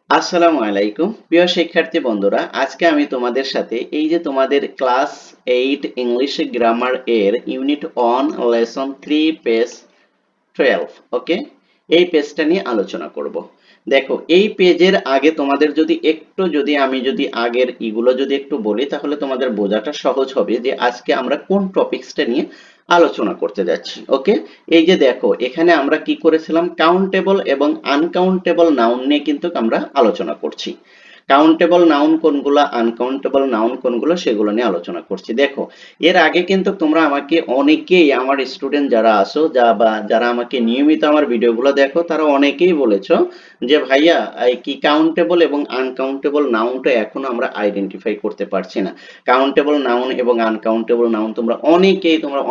আসসালামু আলাইকুম প্রিয় শিক্ষার্থী বন্ধুরা, আজকে আমি তোমাদের সাথে এই যে তোমাদের ক্লাস 8 ইংলিশ গ্রামার এর ইউনিট 1 লেসন 3 পেজ 12, ওকে, এই পেজটা নিয়ে আলোচনা করব। দেখো, এই পেজের আগে তোমাদের যদি আগের ইগুলো যদি একটু বলি, তাহলে তোমাদের বোঝাটা সহজ হবে যে আজকে আমরা কোন টপিকসটা নিয়ে আলোচনা করতে যাচ্ছি। ওকে, এই যে দেখো, এখানে আমরা কি করেছিলাম, কাউন্টেবল এবং আনকাউন্টেবল নাউন নিয়ে কিন্তু আমরা আলোচনা করছি। কাউন্টেবল নাউন কোনগুলো, আনকাউন্টেবল নাউন কোনগুলো, সেগুলো নিয়ে আলোচনা করছি। দেখো, এর আগে কিন্তু তোমরা আমাকে অনেকেই, আমার স্টুডেন্ট যারা আছো বা যারা আমাকে নিয়মিত আমার ভিডিওগুলো দেখো, তারা অনেকেই বলেছো যে ভাইয়া, এই কি কাউন্টেবল এবং আনকাউন্টেবল নাউনটা এখনো আমরা আইডেন্টিফাই করতে পারছি না। কাউন্টেবল নাউন এবং আনকাউন্টেবল নাউন তোমরা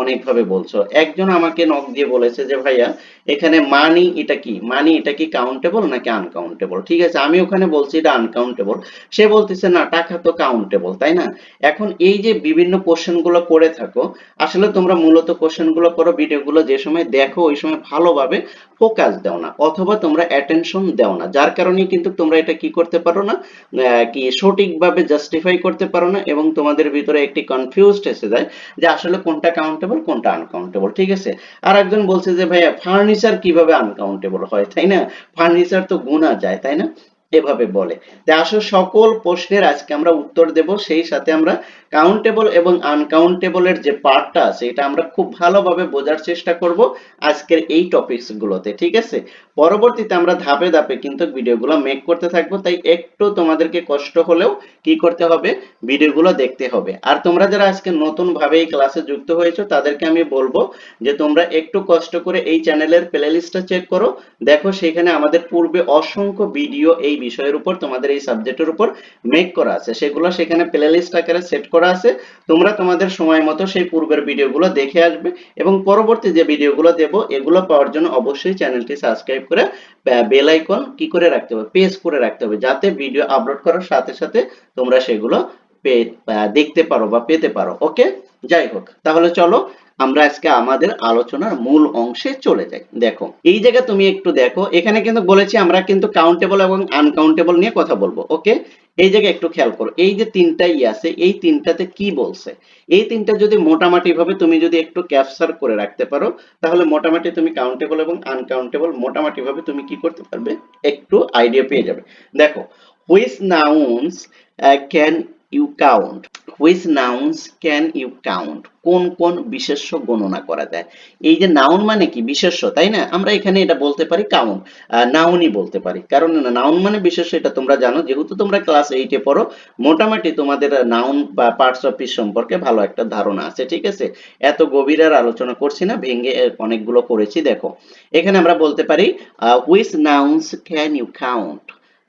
অনেকভাবে বলছো। একজন আমাকে নক দিয়ে বলেছে যে ভাইয়া, এখানে মানি এটা কি কাউন্টেবল নাকি আনকাউন্টেবল? ঠিক আছে, আমি ওখানে বলছি এটা আনকাউন্টেবল, সে বলতেছে না, টাকা তো কাউন্টেবল, তাই না? এখন এই যে বিভিন্ন কোশ্চেন গুলো করে থাকো, আসলে তোমরা মূলত কোশ্চেন গুলো করো, ভিডিওগুলো যে সময় দেখো ওই সময় ভালোভাবে ফোকাস দাও না, অথবা তোমরা অ্যাটেনশন দাও না, যার কারণে কিন্তু তোমরা এটা কি করতে পারো না, কি সঠিকভাবে জাস্টিফাই করতে পারো না, এবং তোমাদের ভিতরে একটি কনফিউজড এসে যায় যে আসলে কোনটা কাউন্টেবল কোনটা আনকাউন্টেবল। ঠিক আছে, আর একজন বলছে যে ভাইয়া, ফার্নিচার কিভাবে আনকাউন্টেবল হয়, তাই না? ফার্নিচার তো গোনা যায়, তাই না? এভাবে বলে। তাই আসলে সকল প্রশ্নের আজকে আমরা উত্তর দেব, সেই সাথে আমরা কাউন্টেবল এবং আনকাউন্টেবলের যে পার্টটা আছে এটা আমরা খুব ভালোভাবে বোঝার চেষ্টা করব আজকের এই টপিকস গুলোতে। ঠিক আছে, পরবর্তীতে আমরা ধাপে ধাপে কিন্তু ভিডিওগুলো মেক করতে থাকবো, তাই একটু তোমাদেরকে কষ্ট হলেও কি করতে হবে, ভিডিওগুলো দেখতে হবে। আর তোমরা যারা আজকে নতুন ভাবে এই ক্লাসে যুক্ত হয়েছো, তাদেরকে আমি বলবো যে তোমরা একটু কষ্ট করে এই চ্যানেলের প্লেলিস্টটা চেক করো। দেখো, সেখানে আমাদের পূর্বে অসংখ্য ভিডিও এই বিষয়ের উপর, তোমাদের এই সাবজেক্টের উপর মেক করা আছে, সেগুলো সেখানে প্লেলিস্ট আকারে সেট করা আছে। তোমরা তোমাদের সময় মতো সেই পূর্বের ভিডিওগুলো দেখে আসবে, এবং পরবর্তী যে ভিডিওগুলো দেব এগুলো পাওয়ার জন্য অবশ্যই চ্যানেলটি সাবস্ক্রাইব করে বেল আইকন কি করে রাখতে হবে, প্রেস করে রাখতে হবে, যাতে ভিডিও আপলোড করার সাথে সাথে তোমরা সেগুলো দেখতে পারো বা পেতে পারো। ওকে, যাই হোক, তাহলে চলো আমরা আজকে আমাদের আলোচনার মূল অংশে চলে যাই। দেখো, এই জায়গায় তুমি একটু দেখো, এখানে কিন্তু বলেছি আমরা কিন্তু কাউন্টেবল এবং আনকাউন্টেবল নিয়ে কথা বলবো। ওকে, এই জায়গায় একটু খেয়াল করো, এই যে তিনটাই আছে, এই তিনটাতে কি বলছে, এই তিনটা যদি মোটামুটি ভাবে তুমি যদি একটু ক্যাপচার করে রাখতে পারো, তাহলে মোটামুটি তুমি কাউন্টেবল এবং আনকাউন্টেবল মোটামুটি ভাবে তুমি কি করতে পারবে, একটু আইডিয়া পেয়ে যাবে। দেখো, which nouns can you count, which nouns can you count, কোন কোন বিশেষ্য গণনা করা যায়। এই যে নাউন মানে কি বিশেষ্য, তাই না? আমরা এখানে এটা বলতে পারি কাউন্ট, নাউনই বলতে পারি, কারণ নাউন মানে বিশেষ্য, এটা তোমরা জানো, যেহেতু তোমরা ক্লাস 8-এ পড়ো, মোটামুটি তোমাদের নাউন বা পার্টস অফ স্পিচ সম্পর্কে ভালো একটা ধারণা আছে। ঠিক আছে, এত গভীর আর আলোচনা করছি না, ভেঙে অনেকগুলো করেছি। দেখো, এখানে আমরা বলতে পারি which nouns can you count,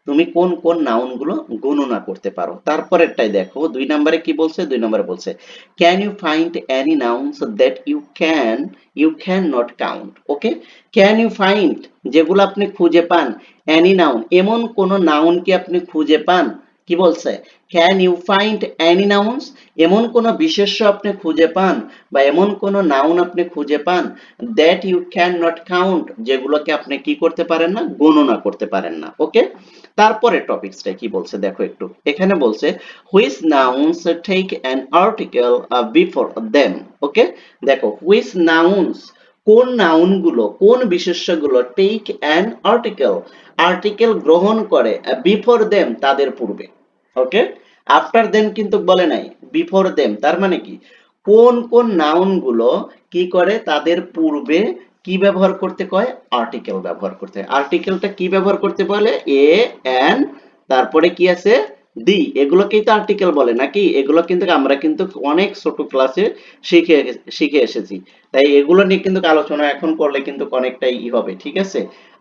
তুমি কোন কোন নাউন গুলো গণনা করতে পারো। তারপরেরটাই দেখো, 2 নম্বরে কি বলছে, 2 নম্বরে বলছে can you find any nouns that you can not count. Okay, can you find, যেগুলো আপনি খুঁজে পান, এনি নাউন, এমন কোন নাউন কি আপনি খুঁজে পান, কি বলছে, can you find any nouns, এমন কোন বিশেষ্য আপনি খুঁজে পান বা এমন কোন নাউন আপনি খুঁজে পান, that you can not count, যেগুলোকে আপনি কি করতে পারেন না, গণনা করতে পারেন না। ওকে, তারপরে টপিকসটা কি বলছে দেখো একটু, এখানে বলছে which nouns take an article before them. Okay, দেখো, হুইচ নাউন্স, কোন নাউন গুলো, কোন বিশেষ্যগুলো, টেক অ্যান আর্টিকেল, আর্টিকেল গ্রহণ করে, বিফোর দেম, তাদের পূর্বে। ওকে, আফটার দেম কিন্তু বলে নাই, বিফোর দেম, তার মানে কি, কোন কোন নাউন গুলো কি করে, তাদের পূর্বে কি ব্যবহার করতে কয়, আর্টিকেল ব্যবহার করতে হয়। আর্টিকেলটা কি ব্যবহার করতে বলে, এ, এন, তারপরে কি আছে, দি, এগুলোকেই তো আর্টিকেল বলে নাকি? এগুলো কিন্তু আমরা কিন্তু অনেক ছোট ক্লাসে শিখে শিখে এসেছি, তাই এগুলো নিয়ে কিন্তু আলোচনা এখন করলে কিন্তু অনেকটাই হবে। ঠিক আছে,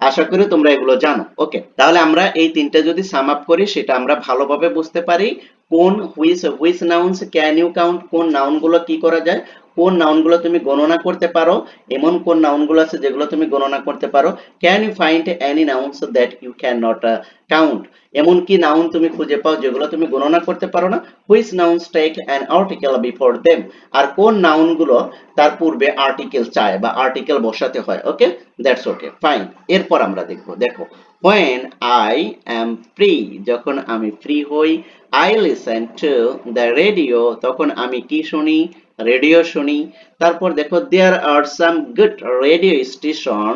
আশা করি তোমরা এগুলো জানো। ওকে, তাহলে আমরা এই তিনটা যদি সাম আপ করি, সেটা আমরা ভালোভাবে বুঝতে পারি কোন which which nouns can you count, কোন নাউন গুলো কি করা যায়, কোন নাউন গুলো তুমি গণনা করতে পারো, এমন কোন নাউন গুলো আছে যেগুলো তুমি গণনা করতে পারো, can you find any nouns that you can not count, এমন কি নাউন তুমি খুঁজে পাও যেগুলো তুমি গণনা করতে পারো না, which nouns take an article before them, আর কোন নাউন গুলো তার পূর্বে আর্টিকেল চায় বা আর্টিকেল বসাতে হয়। ওকে, দ্যাটস ওকে, ফাইন। এরপর আমরা দেখবো, দেখো, When I am free, যখন আমি ফ্রি হই, I listen to the radio, তখন আমি কি শুনি? রেডিও শুনি। তারপর দেখো there are some good radio station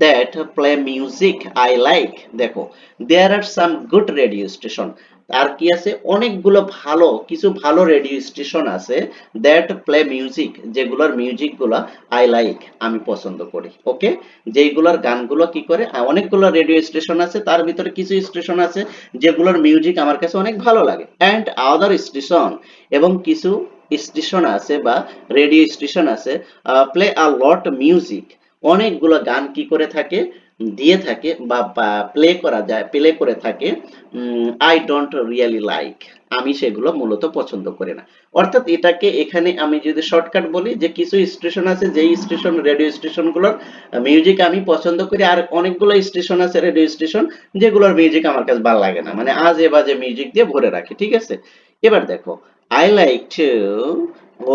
that play music I like, দেখো there are some good radio station, আর কি আছে? অনেকগুলো ভালো, কিছু ভালো রেডিও স্টেশন আছে দ্যাট প্লে মিউজিক, যেগুলোর মিউজিক গুলা আই লাইক, আমি পছন্দ করি। ওকে, যেইগুলোর গানগুলো কি করে, অনেকগুলো রেডিও স্টেশন আছে, তার ভিতরে কিছু স্টেশন আছে যেগুলোর মিউজিক আমার কাছে অনেক ভালো লাগে। অ্যান্ড আদার স্টেশন, এবং কিছু স্টেশন আছে বা রেডিও স্টেশন আছে প্লে আ লট মিউজিক, অনেকগুলো গান কি করে থাকে, দিয়ে থাকে বা প্লে করে থাকে, আই ডোন্ট রিয়েলি লাইক, আমি সেগুলো মূলত পছন্দ করি না। অর্থাৎ এটাকে এখানে আমি যদি শর্টকাট বলি যে কিছু স্টেশন আছে, যেই স্টেশন রেডিও স্টেশনগুলোর মিউজিক আমি পছন্দ করি, আর অনেকগুলো স্টেশন আছে রেডিও স্টেশন যেগুলোর মিউজিক আমার কাছে ভালো লাগে না, মানে আজে বাজে মিউজিক দিয়ে ভরে রাখে। ঠিক আছে, এবার দেখো I like to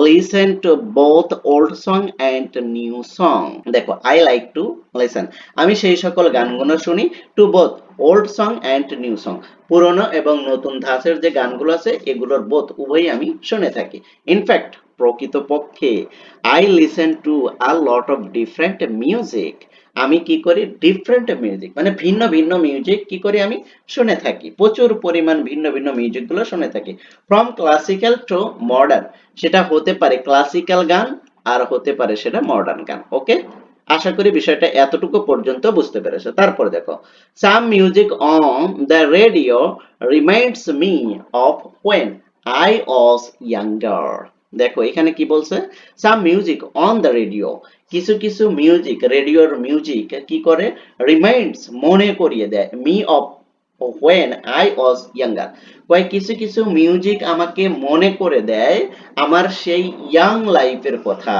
listen to both old song and new song, দেখো I like to listen, আমি সেই সকল গানগুলো শুনি to both old song and new song, পুরনো এবং নতুন ধাঁচের যে গানগুলো আছে এগুলোর বোধ উভয়ই আমি শুনে থাকি। ইনফ্যাক্ট, প্রকৃতপক্ষে I listen to a lot of different music, আমি কি করি, ডিফারেন্ট মিউজিক মানে ভিন্ন ভিন্ন মিউজিক কি করি আমি শুনে থাকি, প্রচুর পরিমাণ ভিন্ন ভিন্ন মিউজিক গুলো শুনে থাকি। ফ্রম ক্লাসিক্যাল টু মডার্ন, সেটা হতে পারে ক্লাসিক্যাল গান আর হতে পারে সেটা মডার্ন গান। ওকে, আশা করি বিষয়টা এতটুকু পর্যন্ত বুঝতে পেরেছো। তারপর দেখো সাম music on the radio reminds me of when I was younger, দেখো এখানে কি বলছে, সাম মিউজিক অন দ্য রেডিও, কিছু কিছু মিউজিক, রেডিওর মিউজিক কি করে, রিমাইন্ডস মনে করিয়ে দেয়, me of when I was younger, কয় কিছু কিছু মিউজিক আমাকে মনে করে দেয় আমার সেই ইয়াং লাইফের কথা,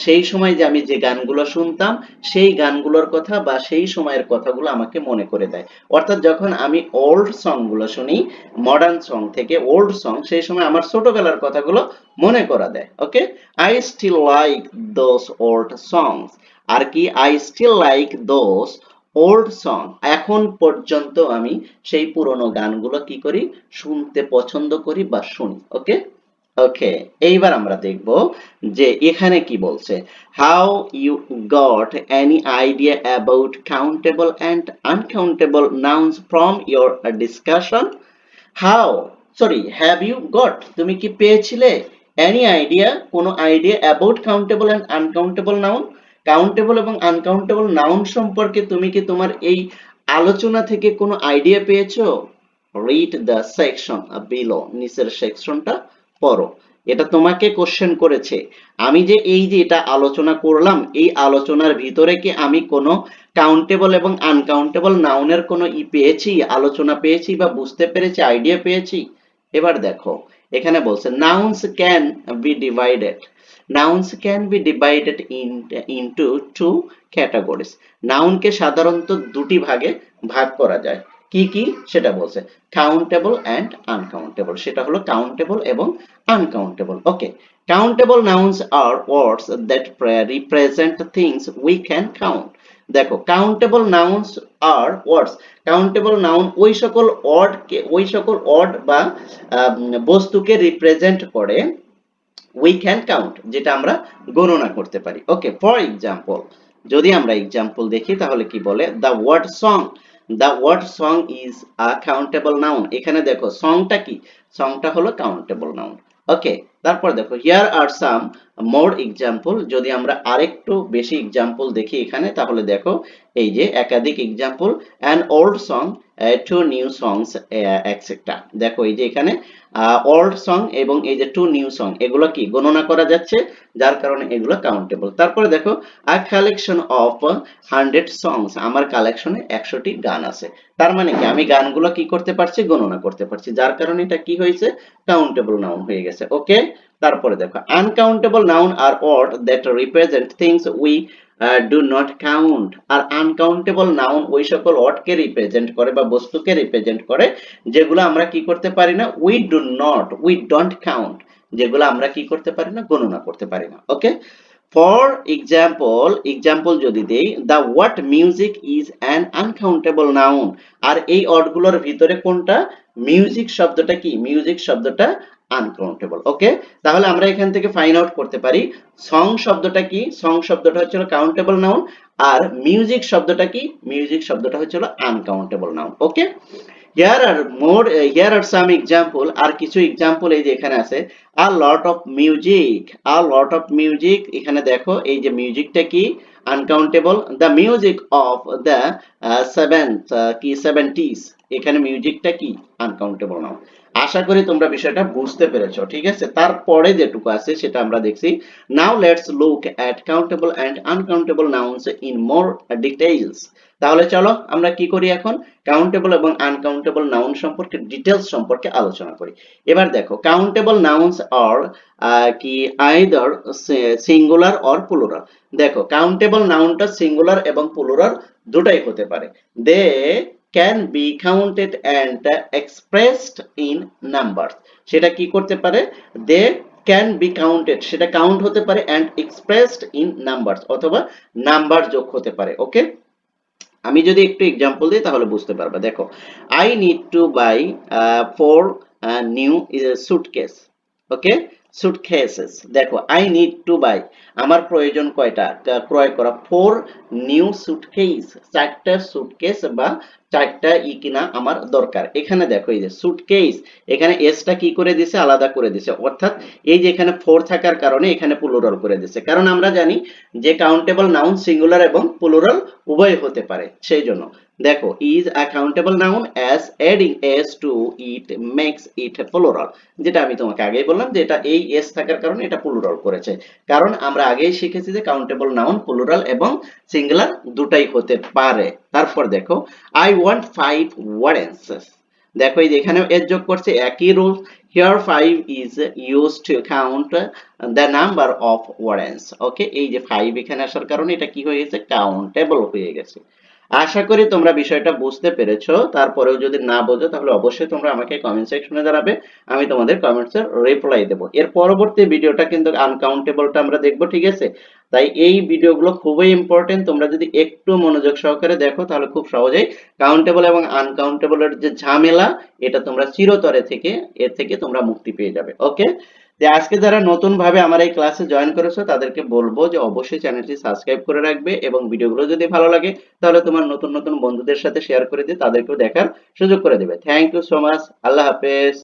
সেই সময় যে আমি যে গানগুলো শুনতাম সেই গানগুলোর কথা বা সেই সময়ের কথাগুলো আমাকে মনে করে দেয়। অর্থাৎ যখন আমি ওল্ড সং গুলো শুনি, মডার্ন সং থেকে ওল্ড সং, সেই সময় আমার ছোটবেলার কথাগুলো মনে করা দেয়। Okay, I still like those old songs, আর কি I still like those old song, এখন পর্যন্ত আমি সেই পুরনো গানগুলো কি করি, শুনতে পছন্দ করি বা শুনি। ওকে, ওকে, এইবার আমরা দেখব যে এখানে কি বলছে, how you got any idea about countable and uncountable nouns from your discussion, how, sorry, have you got, তুমি কি পেয়েছিলে, এনি আইডিয়া, কোনো idea, about countable and uncountable noun, countable এবং আনকাউন্টেবল নাউন সম্পর্কে তুমি কি তোমার এই আলোচনা থেকে কোনো আইডিয়া পেয়েছো? রিড দ্য সেকশন বিলো, নিচের সেকশনটা পড়ো। এটা তোমাকে কোশ্চেন করেছে, আমি যে এই যে এটা আলোচনা করলাম, এই আলোচনার ভিতরে কি আমি কোনো কাউন্টেবল এবং আনকাউন্টেবল নাউনের কোনো পেয়েছি, আলোচনা পেয়েছি বা বুঝতে পেরেছি, আইডিয়া পেয়েছি? এবার দেখো এখানে বলছে nouns can be divided, nouns can be divided into two categories, নাউনকে সাধারণত দুটি ভাগে ভাগ করা যায়। কি কি সেটা বলছে, কাউন্টেবল অ্যান্ড আনকাউন্টেবল, সেটা হলো কাউন্টেবল এবং uncountable. Okay, countable nouns are words that represent things we can count, দেখো কাউন্টেবল নাউন্স আর ওয়ার্ডস, কাউন্টেবল নাউন ওই সকল ওয়ার্ডকে, ওই সকল ওয়ার্ড বা বস্তুকে রিপ্রেজেন্ট করে উই ক্যান কাউন্ট, যেটা আমরা গণনা করতে পারি। ওকে, ফর এক্সাম্পল, যদি আমরা এক্সাম্পল দেখি তাহলে কি বলে, the word song, the word song is a countable noun, এখানে দেখো সংটা কি, সংটা হলো কাউন্টেবল নাউন। ওকে, তারপর দেখো here R some more example, যদি আমরা আরেকটু বেশি এক্সাম্পল দেখি এখানে তাহলে দেখো এই যে একাধিক example, an old song, two new songs etcetera, দেখো এই যে এখানে ওল্ড সং এবং এই যে টু নিউ সং, এগুলো কি গণনা করা যাচ্ছে, যার কারণে এগুলো কাউন্টেবল। তারপরে দেখো আ কালেকশন অফ 100 সংস, আমার কালেকশনে 100টি গান আছে, তার মানে কি আমি গানগুলো কি করতে পারছি, গণনা করতে পারছি, যার কারণে এটা কি হয়েছে, কাউন্টেবল নাউন হয়ে গেছে। ওকে, তারপরে দেখো uncountable noun are word that represent things we do not count, আর আনকাউন্টেবল নাউন ওই সকল ওয়ার্ডকে রিপ্রেজেন্ট করে বা বস্তুকে রিপ্রেজেন্ট করে যেগুলো আমরা কি করতে পারি না, we do not, we don't count, যেগুলো আমরা কি করতে পারি না, গণনা করতে পারি না। ওকে, ফর এক্সাম্পল যদি দেই, the word music is an uncountable noun. আর এই ওয়ার্ডগুলোর ভিতরে কোনটা? মিউজিক শব্দটা কি? মিউজিক শব্দটা আনকাউন্টেবল। ওকে, তাহলে আমরা এখান থেকে ফাইন্ড আউট করতে পারি সং শব্দটা কি? সং শব্দটা হচ্ছে কাউন্টেবল নাউন, আর মিউজিক শব্দটা কি? মিউজিক শব্দটা হচ্ছে uncountable noun. Okay, here are some example, আর কিছু এক্সাম্পল এই যে এখানে আছে। a lot of music, a lot of music, এখানে দেখো এই যে মিউজিকটা কি? Uncountable. the music of the seventh কি 70s, এখানে মিউজিকটা কি? আনকাউন্টেবল নাও। আশা করি তোমরা বিষয়টা বুঝতে পেরেছো, ঠিক আছে? তারপরে যেটুকু আছে সেটা আমরা দেখছি। now let's look at countable and uncountable nouns in more details। তাহলে চলো আমরা কি করি এখন? কাউন্টেবল এবং আনকাউন্টেবল নাউন সম্পর্কে ডিটেলস সম্পর্কে আলোচনা করি। এবার দেখো, কাউন্টেবল নাউন্স আর কি আইদার সিঙ্গুলার অর প্লুরাল। দেখো, কাউন্টেবল নাউনটা সিঙ্গুলার এবং প্লুরাল দুটাই হতে পারে। They can be counted and expressed in numbers. সেটা কি করতে পারে? দে ক্যান বি কাউন্টেড, সেটা কাউন্ট হতে পারে, অ্যান্ড এক্সপ্রেসড ইন নাম্বারস, অথবা নাম্বার যোগ হতে পারে। ওকে, আমি যদি একটু এক্সাম্পল দিই তাহলে বুঝতে পারবে। দেখো, I need to buy 4 new suitcase. Okay, suitcases. দেখো, আই নিড টু বাই, আমার প্রয়োজন কয়টা? ক্রয় করা 4 নিউ সুটকেস, 4টা সুটকেস বা 4টা কিনা আমার দরকার। এখানে দেখো এই যে সুটকেস, এখানে এসটা কি করে দিছে? আলাদা করে দিছে, অর্থাৎ এই যে এখানে 4 থাকার কারণে এখানে প্লুরাল করে দিছে। কারণ আমরা জানি যে কাউন্টেবল নাউন সিঙ্গুলার এবং প্লুরাল উভয় হতে পারে, সেই জন্য। দেখো, is a countable noun as adding S to it makes it plural, যেটা আমি তোমাকে আগেই বললাম যে এটা এই এস থাকার কারণে এটা প্লুরাল করেছে। কারণ আমরা আগেই শিখেছি যে কাউন্টেবল নাউন প্লুরাল এবং সিঙ্গুলার দুটাই হতে পারে। তারপর দেখো, আই ওয়ান্ট 5 ওয়ারেন্সেস। দেখো এই যে এখানেও এস যোগ করছে, একই rule. Here 5 is used to count the number of warrants. ওকে, এই যে 5 এখানে আসার কারণে এটা কি হয়ে গেছে? কাউন্টেবল হয়ে গেছে। আশা করি তোমরা বিষয়টা বুঝতে পেরেছো। তারপরেও যদি না বোঝো তাহলে অবশ্যই তোমরা আমাকে কমেন্ট সেকশনে জানাবে, আমি তোমাদের কমেন্টসের রিপ্লাই দেবো। এর পরবর্তী ভিডিওটা কিন্তু আনকাউন্টেবলটা আমরা দেখবো, ঠিক আছে? তাই এই ভিডিওগুলো খুবই ইম্পর্টেন্ট। তোমরা যদি একটু মনোযোগ সহকারে দেখো তাহলে খুব সহজেই কাউন্টেবল এবং আনকাউন্টেবলের যে ঝামেলা, এটা তোমরা চিরতরে থেকে এর থেকে তোমরা মুক্তি পেয়ে যাবে। ওকে, যে আজকে যারা নতুন ভাবে আমার এই ক্লাসে জয়েন করেছো তাদেরকে বলবো যে অবশ্যই চ্যানেলটি সাবস্ক্রাইব করে রাখবে, এবং ভিডিওগুলো যদি ভালো লাগে তাহলে তোমার নতুন নতুন বন্ধুদের সাথে শেয়ার করে দিয়ে তাদেরকেও দেখার সুযোগ করে দেবে। Thank you so much. আল্লাহ হাফেজ।